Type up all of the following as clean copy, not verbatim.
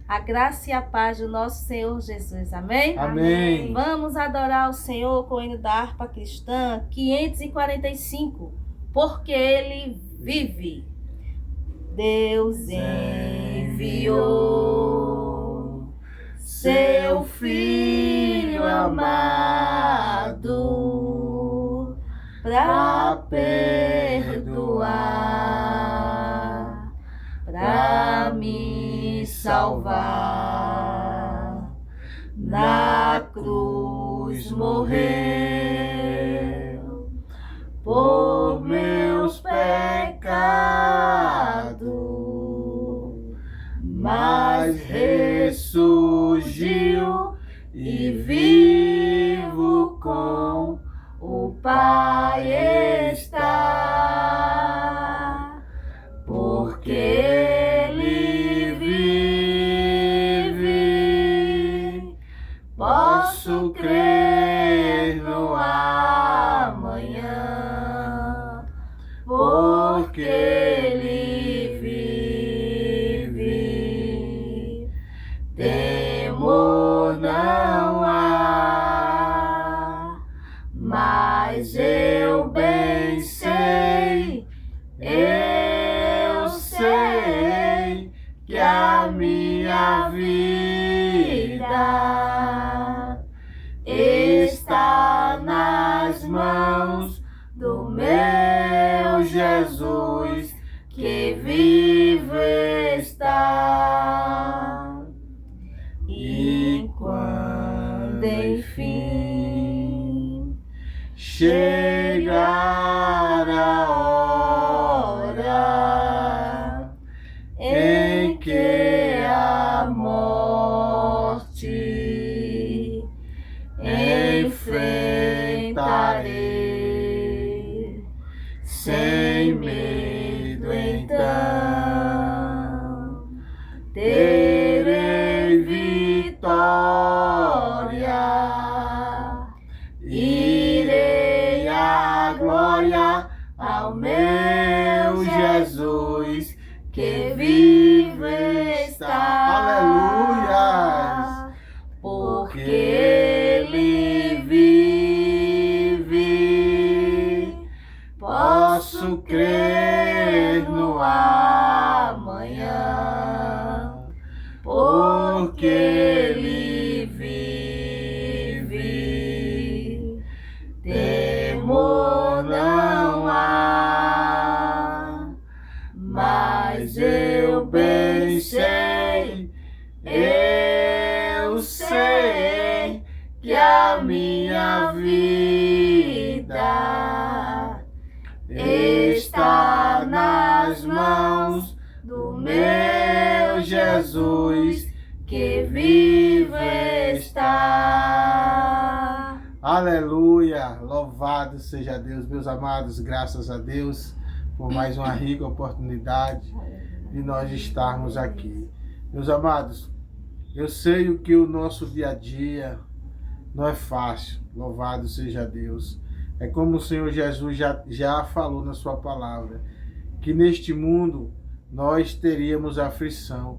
A graça e a paz do nosso Senhor Jesus. Amém? Amém. Vamos adorar o Senhor com o hino da harpa cristã 545. Porque Ele vive. Deus enviou seu Filho amado para perdoar, para me salvar. Na cruz morreu por meus pecados, mas ressurgiu e vivo com o Pai está, porque Ele vive. Posso crer no amanhã, porque Ele vive. Temor não há, mas eu bem sei, eu sei que a minha vida está nas mãos do meu Jesus, que vive está. E quando enfim chegar a hora em que a morte enfrentarei, sem medo então terei vitória, irei à glória ao meu Jesus, que vive está. Aleluia! Porque Ele vive. Posso crer no amanhã, porque Ele vive. Temor não há, mas eu bem sei, eu sei que a minha vida está nas mãos do meu Jesus, que vive está. Aleluia! Louvado seja Deus, meus amados, graças a Deus por mais uma rica oportunidade de nós estarmos aqui. Meus amados, eu sei que o nosso dia a dia não é fácil, louvado seja Deus. É como o Senhor Jesus já falou na sua palavra, que neste mundo nós teríamos aflição,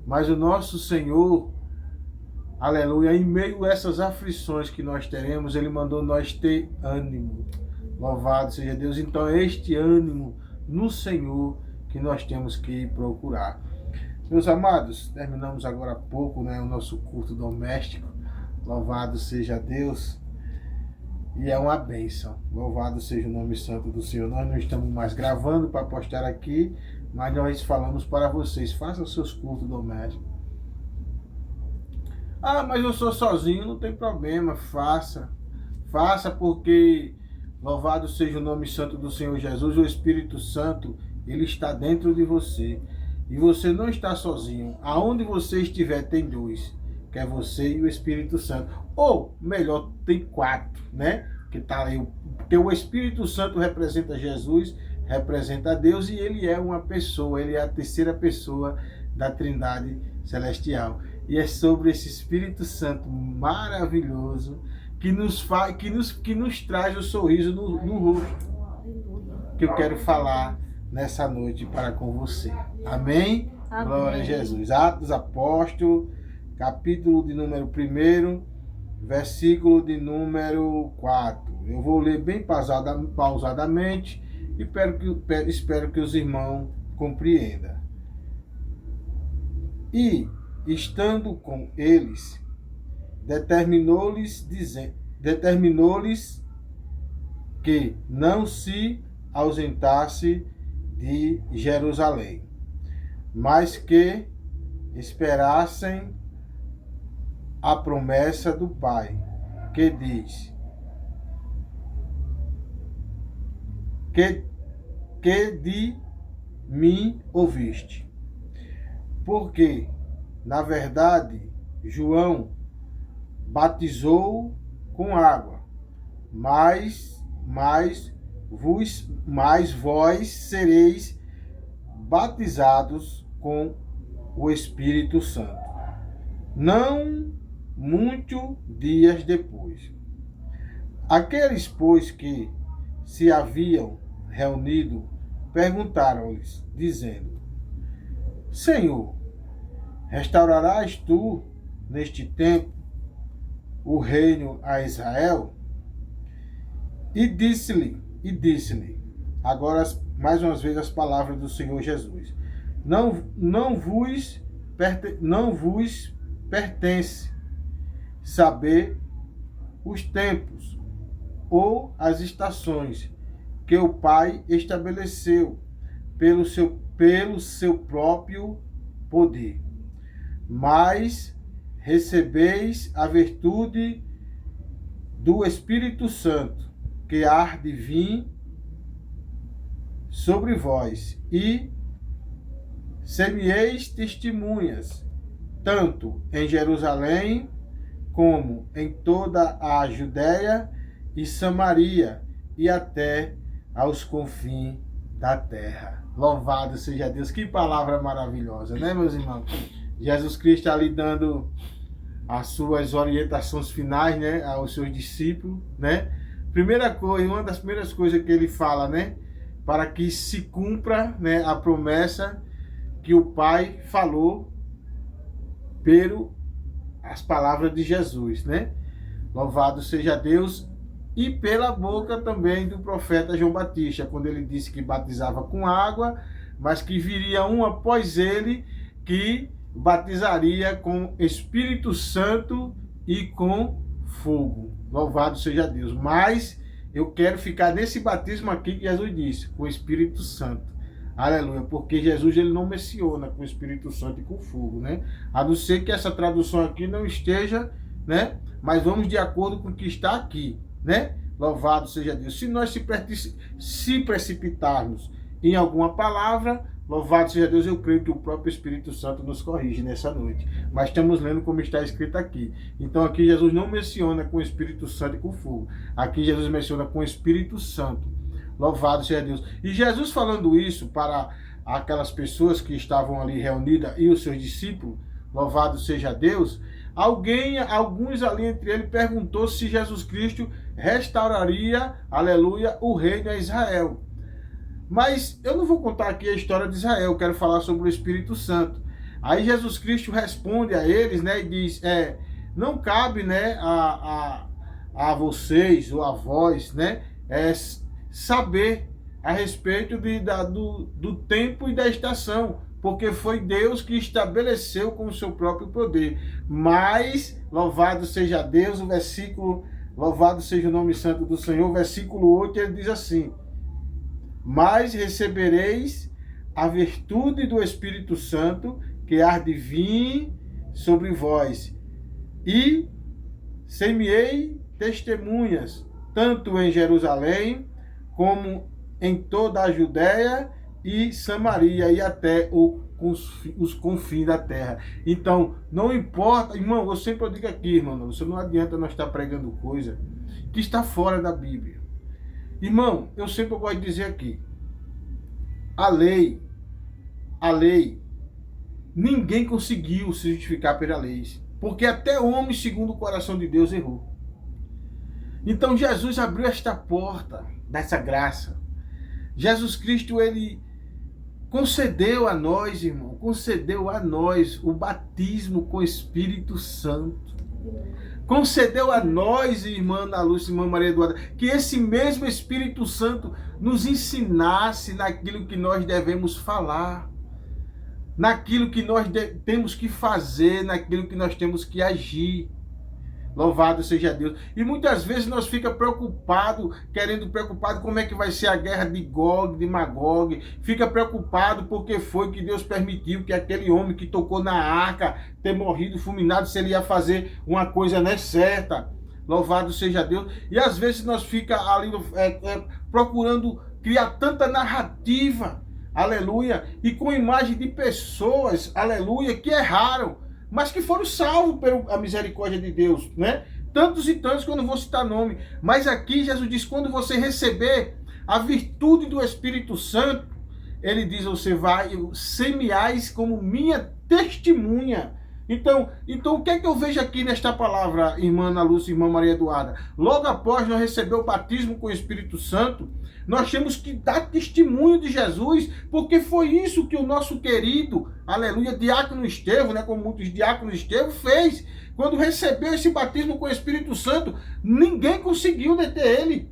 mas o nosso Senhor, aleluia, em meio a essas aflições que nós teremos, Ele mandou nós ter ânimo. Louvado seja Deus. Então é este ânimo no Senhor que nós temos que procurar. Meus amados, terminamos agora há pouco, o nosso culto doméstico. Louvado seja Deus. E é uma bênção. Louvado seja o nome santo do Senhor. Nós não estamos mais gravando para postar aqui, mas nós falamos para vocês. Façam seus cultos domésticos. Ah, mas eu sou sozinho. Não tem problema. Faça. Faça porque, louvado seja o nome santo do Senhor Jesus, o Espírito Santo, Ele está dentro de você. E você não está sozinho. Aonde você estiver, tem dois. Que é você e o Espírito Santo. Ou, melhor, tem quatro, Que tá aí. Porque o Espírito Santo representa Jesus, representa Deus, e Ele é uma pessoa. Ele é a terceira pessoa da Trindade Celestial. E é sobre esse Espírito Santo maravilhoso que nos traz o sorriso no rosto, que eu quero falar nessa noite para com você. Amém? Amém. Glória a Jesus. Atos dos Apóstolos, capítulo de número 1, versículo de número 4. Eu vou ler bem pausadamente e espero que os irmãos compreendam. E, estando com eles, determinou-lhes que não se ausentasse de Jerusalém, mas que esperassem a promessa do Pai, que diz: que de mim ouviste. Porque, na verdade, João batizou com água, mas vós sereis batizados com o Espírito Santo, não muitos dias depois. Aqueles, pois, que se haviam reunido, perguntaram-lhes, dizendo: Senhor, restaurarás tu, neste tempo, o reino a Israel? E disse-lhe, agora mais uma vez as palavras do Senhor Jesus: Não vos pertence saber os tempos ou as estações que o Pai estabeleceu pelo seu próprio poder. Mas recebeis a virtude do Espírito Santo, que há de vir sobre vós, e ser-me-eis testemunhas, tanto em Jerusalém, como em toda a Judéia e Samaria, e até aos confins da terra. Louvado seja Deus. Que palavra maravilhosa, né, meus irmãos? Jesus Cristo ali dando as suas orientações finais, né, aos seus discípulos, né? Primeira coisa, uma das primeiras coisas que ele fala, né, para que se cumpra, né, a promessa que o Pai falou as palavras de Jesus, né? Louvado seja Deus. E pela boca também do profeta João Batista, quando ele disse que batizava com água, mas que viria um após ele que batizaria com Espírito Santo e com fogo. Louvado seja Deus. Mas eu quero ficar nesse batismo aqui que Jesus disse, com o Espírito Santo. Aleluia, porque Jesus ele não menciona com o Espírito Santo e com fogo, né? A não ser que essa tradução aqui não esteja, né? Mas vamos de acordo com o que está aqui, né? Louvado seja Deus. Se nós se precipitarmos em alguma palavra, louvado seja Deus, eu creio que o próprio Espírito Santo nos corrige nessa noite. Mas estamos lendo como está escrito aqui. Então aqui Jesus não menciona com o Espírito Santo e com fogo. Aqui Jesus menciona com o Espírito Santo. Louvado seja Deus. E Jesus falando isso para aquelas pessoas que estavam ali reunidas e os seus discípulos, louvado seja Deus, alguns ali entre eles perguntou se Jesus Cristo restauraria, aleluia, o reino a Israel. Mas eu não vou contar aqui a história de Israel, eu quero falar sobre o Espírito Santo. Aí Jesus Cristo responde a eles, né, e diz, não cabe, né, a vocês ou a vós, né, saber a respeito do tempo e da estação, porque foi Deus que estabeleceu com o seu próprio poder. Mas, louvado seja Deus, o versículo, louvado seja o nome santo do Senhor, versículo 8, ele diz assim: mas recebereis a virtude do Espírito Santo, que há de vir sobre vós, e ser-me-ei testemunhas, tanto em Jerusalém, como em toda a Judéia e Samaria, e até os confins da terra. Então, não importa, irmão, eu sempre digo aqui, irmão, você não adianta nós estar pregando coisa que está fora da Bíblia. Irmão, eu sempre gosto de dizer aqui, a lei, ninguém conseguiu se justificar pela lei, porque até homem segundo o coração de Deus errou. Então Jesus abriu esta porta dessa graça. Jesus Cristo, ele concedeu a nós, irmão, concedeu a nós o batismo com o Espírito Santo. Concedeu a nós, irmã Ana Lúcia, irmã Maria Eduarda, que esse mesmo Espírito Santo nos ensinasse naquilo que nós devemos falar, naquilo que nós temos que fazer, naquilo que nós temos que agir. Louvado seja Deus. E muitas vezes nós ficamos preocupados, como é que vai ser a guerra de Gog, de Magog. Fica preocupado porque foi que Deus permitiu que aquele homem que tocou na arca ter morrido fulminado, se ele ia fazer uma coisa não é certa. Louvado seja Deus. E às vezes nós ficamos ali procurando criar tanta narrativa, aleluia, e com imagem de pessoas, aleluia, que erraram, mas que foram salvos pela misericórdia de Deus, né? Tantos e tantos que eu não vou citar nome. Mas aqui Jesus diz, quando você receber a virtude do Espírito Santo, ele diz, você vai semeais como minha testemunha. Então, o que é que eu vejo aqui nesta palavra, irmã Ana Lúcia, irmã Maria Eduarda? Logo após nós receber o batismo com o Espírito Santo, nós temos que dar testemunho de Jesus, porque foi isso que o nosso querido, aleluia, diácono Estevão, né, como muitos diáconos Estevão, fez. Quando recebeu esse batismo com o Espírito Santo, ninguém conseguiu deter ele.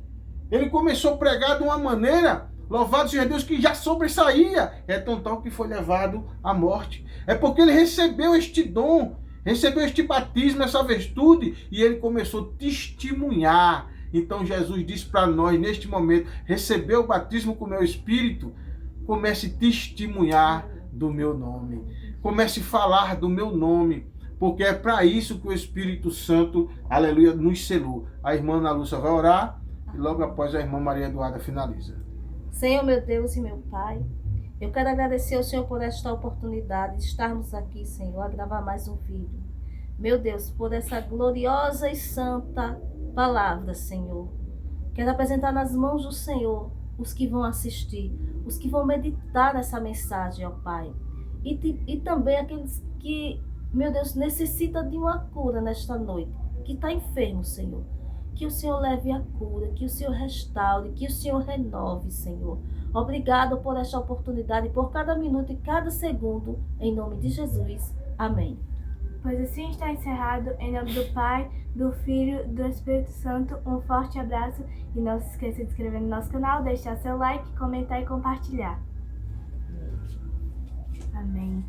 Ele começou a pregar de uma maneira, louvado seja Deus, que já sobressaía. É tão tal que foi levado à morte. É porque ele recebeu este dom, recebeu este batismo, essa virtude, e ele começou a testemunhar. Então Jesus disse para nós, neste momento, recebeu o batismo com o meu Espírito, comece a testemunhar do meu nome. Comece a falar do meu nome, porque é para isso que o Espírito Santo, aleluia, nos selou. A irmã Ana Lúcia vai orar e logo após a irmã Maria Eduarda finaliza. Senhor, meu Deus e meu Pai, eu quero agradecer ao Senhor por esta oportunidade de estarmos aqui, Senhor, a gravar mais um vídeo. Meu Deus, por essa gloriosa e santa palavra, Senhor. Quero apresentar nas mãos do Senhor os que vão assistir, os que vão meditar nessa mensagem, ó Pai. E também aqueles que, meu Deus, necessitam de uma cura nesta noite, que está enfermo, Senhor. Que o Senhor leve a cura, que o Senhor restaure, que o Senhor renove, Senhor. Obrigado por esta oportunidade, por cada minuto e cada segundo, em nome de Jesus. Amém. Pois assim está encerrado, em nome do Pai, do Filho, do Espírito Santo. Um forte abraço e não se esqueça de se inscrever no nosso canal, deixar seu like, comentar e compartilhar. Amém.